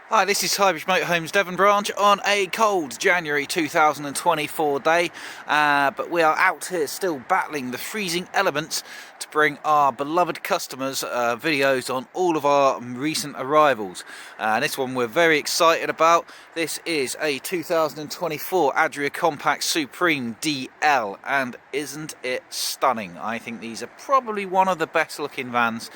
Hi, this is Highbridge Motorhomes Devon Branch on a cold January 2024 day, but we are out here still battling the freezing elements to bring our beloved customers videos on all of our recent arrivals. This one we're very excited about. This is a 2024 Adria Compact Supreme DL, and isn't it stunning? I think these are probably one of the best looking vans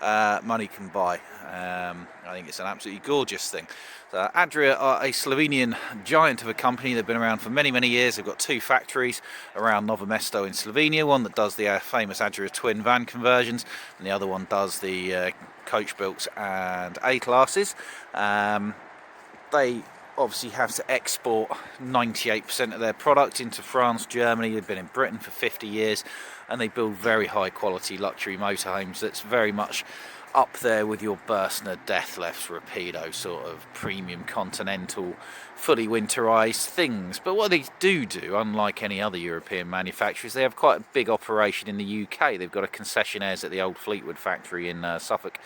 money can buy. I think it's an absolutely gorgeous thing. Adria are a Slovenian giant of a company. They've been around for many years. They've got two factories around Novo Mesto in Slovenia, one that does the famous Adria twin van conversions, and the other one does the coach builts and A classes. They obviously have to export 98% of their product into France, Germany. They've been in Britain for 50 years, and they build very high quality luxury motorhomes that's very much up there with your Bürstner Death Lefts Rapido, sort of premium continental, fully winterized things. But what they do, unlike any other European manufacturers, they have quite a big operation in the UK. They've got a concessionaires at the old Fleetwood factory in Suffolk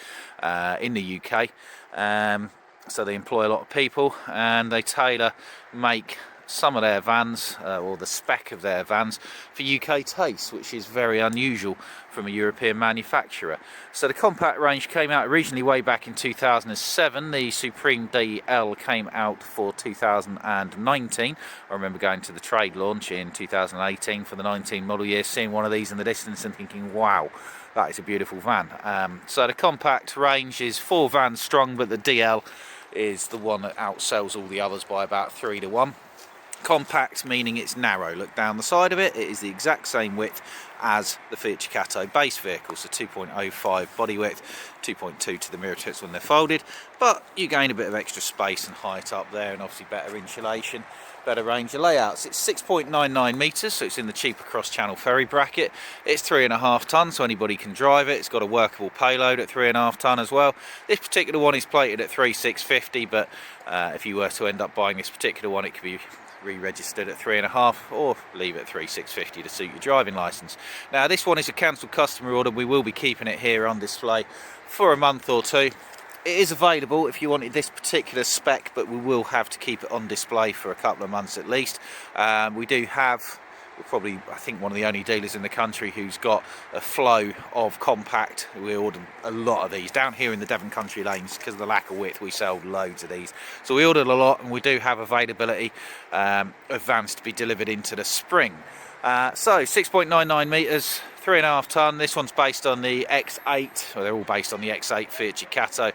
in the UK. So they employ a lot of people, and they tailor make some of their vans, or the spec of their vans, for UK taste, which is very unusual from a European manufacturer. So the compact range came out originally way back in 2007. The Supreme DL came out for 2019. I remember going to the trade launch in 2018 for the 19 model year, seeing one of these in the distance and thinking, wow, that is a beautiful van. So the compact range is 4 vans strong, but the DL is the one that outsells all the others by about 3 to 1. Compact meaning it's narrow. Look down the side of it, it is the exact same width as the Fiat Ducato base vehicle, so 2.05 body width, 2.2 to the mirror tips when they're folded, but you gain a bit of extra space and height up there, and obviously better insulation, better range of layouts. It's 6.99 metres, so it's in the cheaper cross-channel ferry bracket. It's 3.5 tonne, so anybody can drive it. It's got a workable payload at 3.5 tonne as well. This particular one is plated at 3,650, but if you were to end up buying this particular one, it could be re-registered at 3.5 or leave it at 3,650 to suit your driving licence. Now this one is a cancelled customer order. We will be keeping it here on display for a month or two. It is available if you wanted this particular spec, but we will have to keep it on display for a couple of months at least. We're probably, I think, one of the only dealers in the country who's got a flow of compact. We ordered a lot of these down here in the Devon country lanes. Because of the lack of width, we sell loads of these, so we ordered a lot, and we do have availability of vans to be delivered into the spring. So 6.99 metres, 3.5 tonne. This one's based on the X8, well, they're all based on the X8 Fiat Ducato.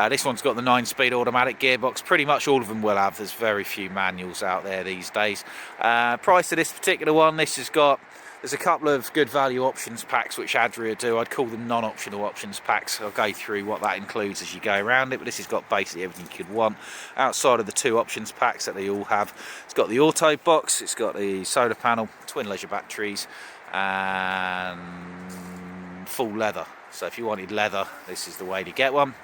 This one's got the 9-speed automatic gearbox. Pretty much all of them will have. There's very few manuals out there these days. Price of this particular one, there's a couple of good value options packs which Adria do. I'd call them non-optional options packs. I'll go through what that includes as you go around it, but this has got basically everything you could want outside of the 2 options packs that they all have. It's got the auto box, it's got the solar panel, twin leisure batteries, and full leather. So if you wanted leather, this is the way to get one.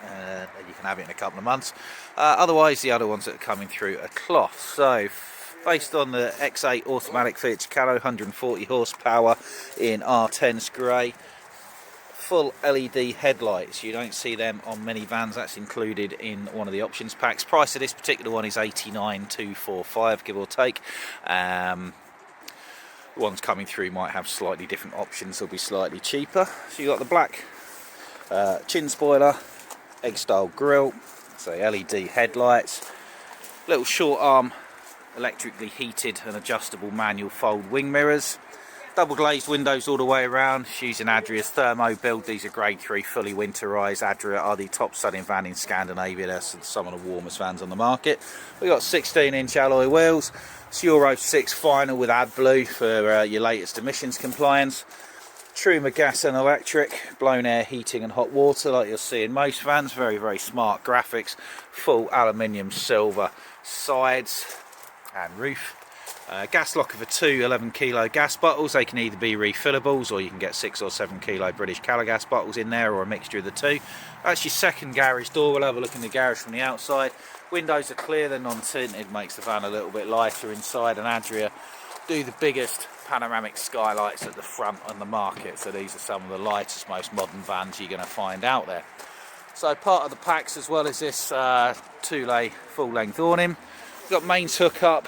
You can have it in a couple of months. Otherwise, the other ones that are coming through are cloth. So based on the X8 automatic Fiat Ducato, 140 horsepower in R10s grey, full LED headlights. You don't see them on many vans. That's included in one of the options packs. Price of this particular one is 89,245, give or take. The ones coming through might have slightly different options. They'll be slightly cheaper. So you got the black chin spoiler, egg style grille, so LED headlights, little short arm electrically heated and adjustable manual fold wing mirrors, double glazed windows all the way around. It's using Adria's thermo build. These are grade 3 fully winterized. Adria are the top selling van in Scandinavia. They're some of the warmest vans on the market. We've got 16-inch alloy wheels. It's Euro 6 final with AdBlue for your latest emissions compliance. Truma gas and electric, blown air heating and hot water like you'll see in most vans. Very smart graphics, full aluminium silver sides and roof. Gas locker for 2 11 kilo gas bottles. They can either be refillables, or you can get 6 or 7 kilo British Calagas bottles in there, or a mixture of the two. That's your second garage door. We'll have a look in the garage from the outside. Windows are clear, they're non-tinted, makes the van a little bit lighter inside, and Adria do the biggest panoramic skylights at the front on the market, so these are some of the lightest, most modern vans you're going to find out there. So part of the packs, as well as this 2-lay full-length awning, we've got mains hookup,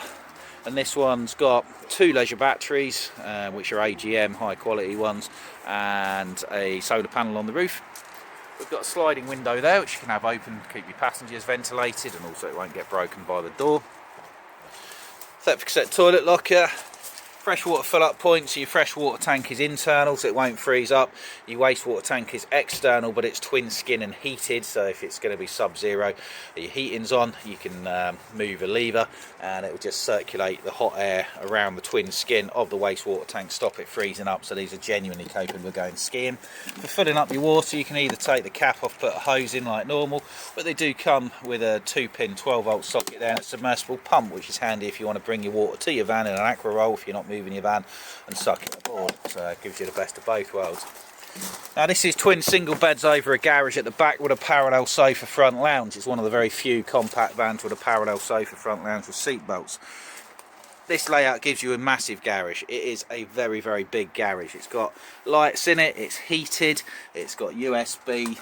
and this one's got 2 leisure batteries, which are AGM high quality ones, and a solar panel on the roof. We've got a sliding window there which you can have open to keep your passengers ventilated, and also it won't get broken by the door. Set toilet locker, freshwater fill up point, so your freshwater tank is internal so it won't freeze up. Your wastewater tank is external, but it's twin skin and heated, so if it's going to be sub-zero, your heating's on, you can move a lever and it will just circulate the hot air around the twin skin of the wastewater tank, stop it freezing up. So these are genuinely capable of going skiing. For filling up your water, you can either take the cap off, put a hose in like normal, but they do come with a 2-pin 12-volt socket there and a submersible pump, which is handy if you want to bring your water to your van in an aqua roll if you're not moving your van, and suck it aboard. So it gives you the best of both worlds. Now this is twin single beds over a garage at the back with a parallel sofa front lounge. It's one of the very few compact vans with a parallel sofa front lounge with seat belts. This layout gives you a massive garage. It is a very, very big garage. It's got lights in it, it's heated, it's got USB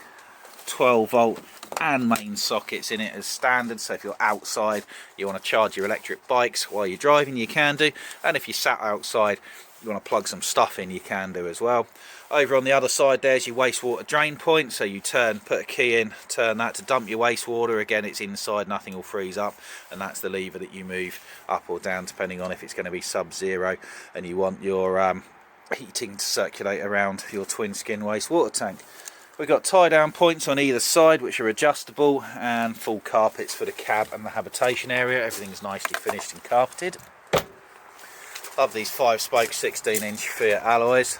12-volt and main sockets in it as standard, so if you're outside, you want to charge your electric bikes while you're driving, you can do, and if you sat outside, you want to plug some stuff in, you can do as well. Over on the other side there's your wastewater drain point, so you put a key in, turn that to dump your wastewater. Again, it's inside, nothing will freeze up, and that's the lever that you move up or down depending on if it's going to be sub-zero and you want your heating to circulate around your twin skin wastewater tank. We've got tie-down points on either side which are adjustable, and full carpets for the cab and the habitation area. Everything's nicely finished and carpeted. Love these 5-spoke 16-inch Fiat alloys.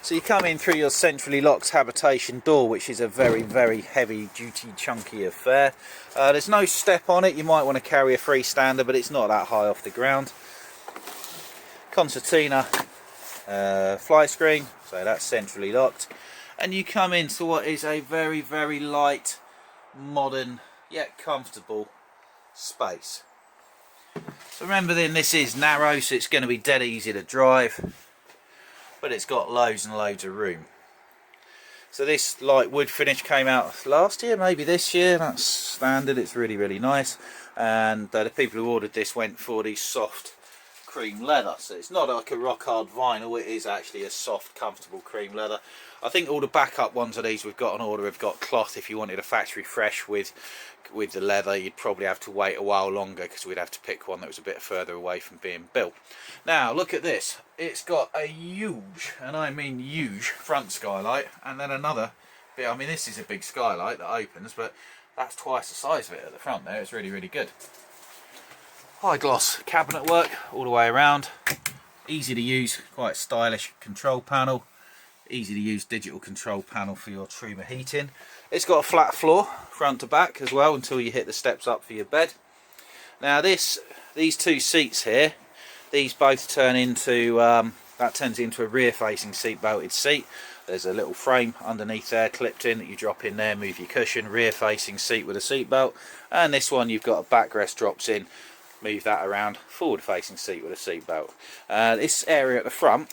So you come in through your centrally locked habitation door, which is a very, very heavy duty chunky affair. There's no step on it. You might want to carry a freestander, but it's not that high off the ground. Concertina fly screen, so that's centrally locked. And you come into what is a very, very light, modern, yet comfortable space. So remember then, this is narrow, so it's going to be dead easy to drive, but it's got loads and loads of room. So this light wood finish came out last year, maybe this year. That's standard. It's really, really nice. And the people who ordered this went for the soft cream leather, so it's not like a rock hard vinyl, it is actually a soft, comfortable cream leather. I think all the backup ones of these we've got on order have got cloth. If you wanted a factory fresh with the leather, you'd probably have to wait a while longer, because we'd have to pick one that was a bit further away from being built. Now look at this, it's got a huge, and I mean huge, front skylight, and then another bit. I mean, this is a big skylight that opens, but that's twice the size of it at the front there. It's really, really good. High gloss cabinet work all the way around, easy to use, quite stylish control panel, easy to use digital control panel for your Truma heating. It's got a flat floor front to back as well until you hit the steps up for your bed. Now these 2 seats here, these both turn into that turns into a rear facing seat belted seat. There's a little frame underneath there clipped in that you drop in there, move your cushion, rear facing seat with a seat belt. And this one you've got a backrest drops in, move that around, forward facing seat with a seat belt. This area at the front,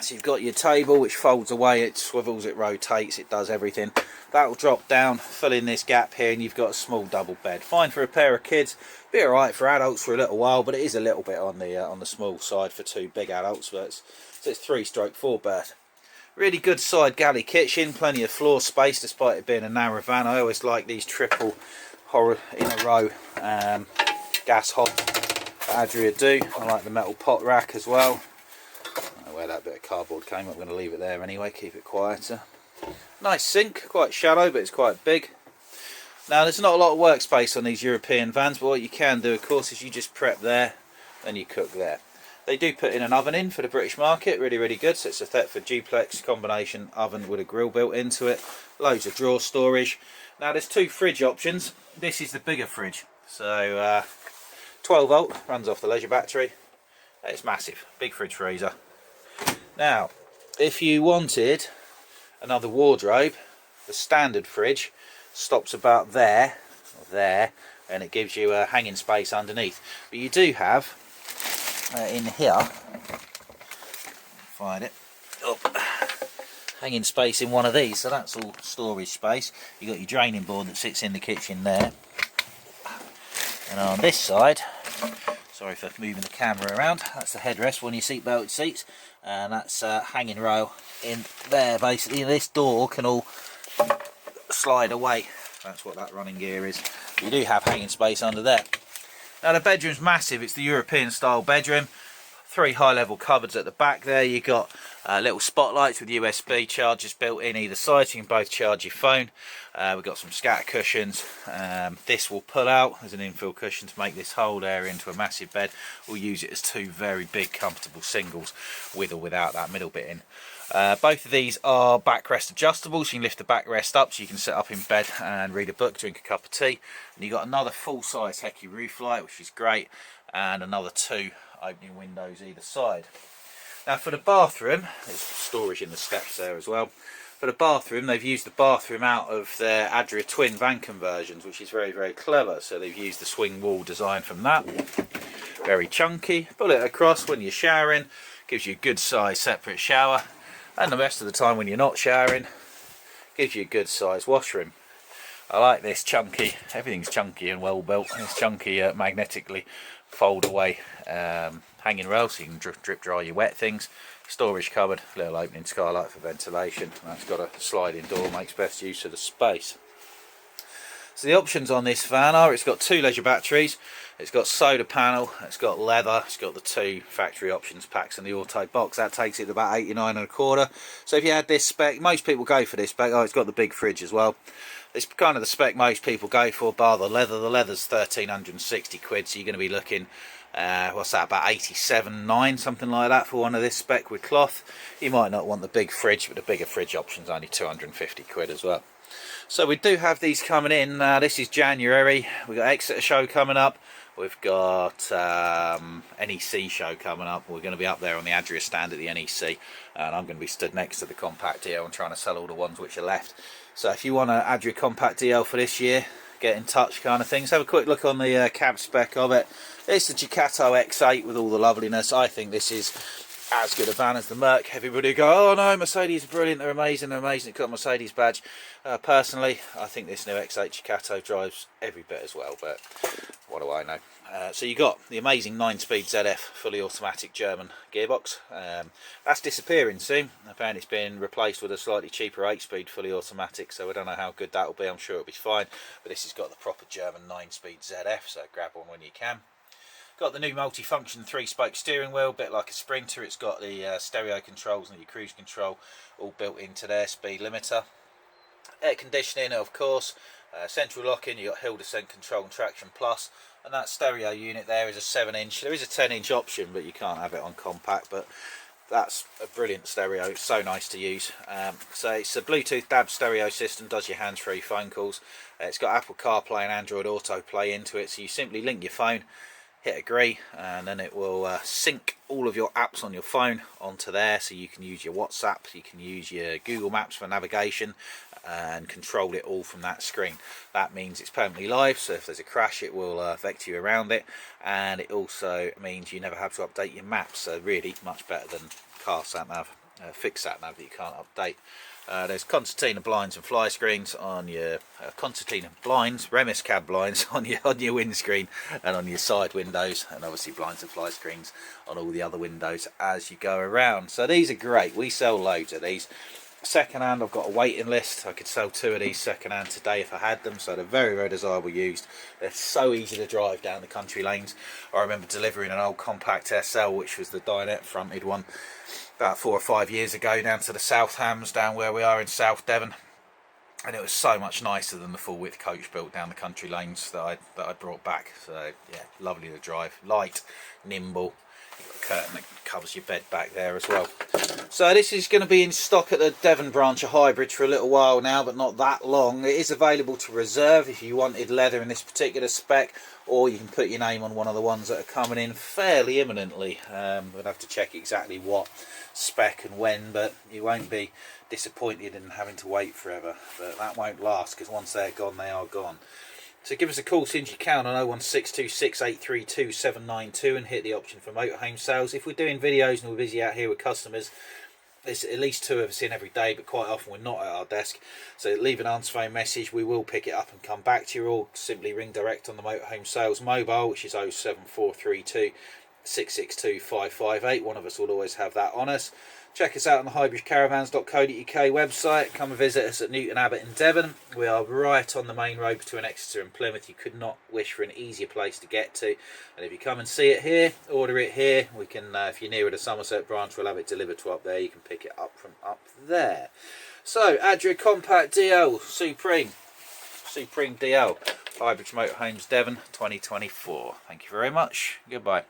so you've got your table which folds away, it swivels, it rotates, it does everything. That will drop down, fill in this gap here, and you've got a small double bed. Fine for a pair of kids, be alright for adults for a little while, but it is a little bit on the small side for 2 big adults. But so it's 3/4 berth. Really good side galley kitchen, plenty of floor space despite it being a narrow van. I always like these triple in a row gas hob that Adria do. I like the metal pot rack as well. I don't know where that bit of cardboard came. I'm going to leave it there anyway, keep it quieter. Nice sink, quite shallow but it's quite big. Now there's not a lot of workspace on these European vans, but what you can do of course is you just prep there and you cook there. They do put in an oven in for the British market, really, really good. So it's a Thetford duplex combination oven with a grill built into it. Loads of drawer storage. Now there's 2 fridge options. This is the bigger fridge. So 12 volt, runs off the leisure battery. It's massive, big fridge freezer. Now, if you wanted another wardrobe, the standard fridge stops about there, or there, and it gives you a hanging space underneath. But you do have in here, find it, hanging space in one of these, so that's all storage space. You've got your draining board that sits in the kitchen there, and on this side, sorry for moving the camera around, that's the headrest, one of your seat belted seats, and that's a hanging rail in there. Basically this door can all slide away, that's what that running gear is. You do have hanging space under there. Now the bedroom's massive, it's the European style bedroom. 3 high level cupboards at the back there. You've got little spotlights with USB chargers built in either side, so you can both charge your phone. We've got some scatter cushions. This will pull out as an infill cushion to make this whole area into a massive bed. We'll use it as 2 very big comfortable singles with or without that middle bit in. Both of these are backrest adjustable, so you can lift the backrest up so you can sit up in bed and read a book, drink a cup of tea. And you've got another full-size Hecky roof light, which is great, and another 2 opening windows either side. Now for the bathroom, there's storage in the steps there as well. For the bathroom, they've used the bathroom out of their Adria twin van conversions, which is very, very clever. So they've used the swing wall design from that. Very chunky. Pull it across when you're showering, gives you a good size separate shower, and the rest of the time when you're not showering, gives you a good size washroom. I like this chunky, everything's chunky and well built. It's chunky magnetically fold away hanging rail, so you can drip dry your wet things. Storage cupboard, little opening skylight for ventilation. That's got a sliding door, makes best use of the space. So the options on this van are, it's got 2 leisure batteries, it's got solar panel, it's got leather, it's got the 2 factory options packs and the auto box. That takes it to about 89 and a quarter. So if you had this spec, most people go for this spec. Oh, it's got the big fridge as well. It's kind of the spec most people go for, bar the leather. The leather's 1,360 quid, so you're going to be looking, what's that, about 87.9, something like that for one of this spec with cloth. You might not want the big fridge, but the bigger fridge option's only 250 quid as well. So we do have these coming in. This is January. We've got Exeter show coming up. We've got NEC show coming up. We're going to be up there on the Adria stand at the NEC, and I'm going to be stood next to the Compact DL and trying to sell all the ones which are left. So if you want an Adria Compact DL for this year, get in touch kind of things. Have a quick look on the cab spec of it. It's the Ducato X8 with all the loveliness. I think this is as good a van as the Merc. Everybody go, oh no, Mercedes are brilliant, they're amazing, it's got a Mercedes badge. Personally, I think this new X8 Ducato drives every bit as well, but what do I know. So you got the amazing 9-speed ZF fully automatic German gearbox. That's disappearing soon. Apparently it's been replaced with a slightly cheaper 8-speed fully automatic, so I don't know how good that will be. I'm sure it'll be fine, but this has got the proper German 9-speed ZF, so grab one when you can. Got the new multi-function 3-spoke steering wheel, bit like a Sprinter. It's got the stereo controls and your cruise control all built into there, speed limiter. Air conditioning, of course, central locking. You've got hill descent control and traction plus, and that stereo unit there is a 7-inch. There is a 10-inch option, but you can't have it on compact, but that's a brilliant stereo. It's so nice to use. So it's a Bluetooth DAB stereo system, does your hands-free phone calls. It's got Apple CarPlay and Android Auto Play into it, so you simply link your phone, hit agree, and then it will sync all of your apps on your phone onto there, so you can use your WhatsApp, you can use your Google Maps for navigation, and control it all from that screen. That means it's permanently live, so if there's a crash it will vector you around it, and it also means you never have to update your maps, so really much better than car sat-nav, fixed sat-nav that you can't update. There's concertina blinds and fly screens on your concertina blinds, Remis cab blinds on your windscreen and on your side windows, and obviously blinds and fly screens on all the other windows as you go around. So these are great. We sell loads of these. Second hand, I've got a waiting list. I could sell 2 of these second hand today if I had them, so they're very, very desirable used. They're so easy to drive down the country lanes. I remember delivering an old Compact SL, which was the dinette fronted one, about 4 or 5 years ago down to the South Hams, down where we are in South Devon, and it was so much nicer than the full width coach built down the country lanes that I brought back. So yeah, lovely to drive, light, nimble. You've got a curtain that covers your bed back there as well. So this is going to be in stock at the Devon branch of Highbridge for a little while now, but not that long. It is available to reserve if you wanted leather in this particular spec, or you can put your name on one of the ones that are coming in fairly imminently. We'll have to check exactly what spec and when, but you won't be disappointed in having to wait forever. But that won't last, because once they're gone, they are gone. So give us a call as soon as you can on 01626 832 792 and hit the option for motorhome sales. If we're doing videos and we're busy out here with customers, there's at least 2 of us in every day, but quite often we're not at our desk. So leave an answer phone message, we will pick it up and come back to you, or simply ring direct on the motorhome sales mobile, which is 07432 662 558. One of us will always have that on us. Check us out on the highbridgecaravans.co.uk website. Come and visit us at Newton Abbot in Devon. We are right on the main road between Exeter and Plymouth. You could not wish for an easier place to get to. And if you come and see it here, order it here. We can, if you're nearer the Somerset branch, we'll have it delivered to up there. You can pick it up from up there. So, Adria Compact DL Supreme DL, Highbridge Motorhomes Devon 2024. Thank you very much. Goodbye.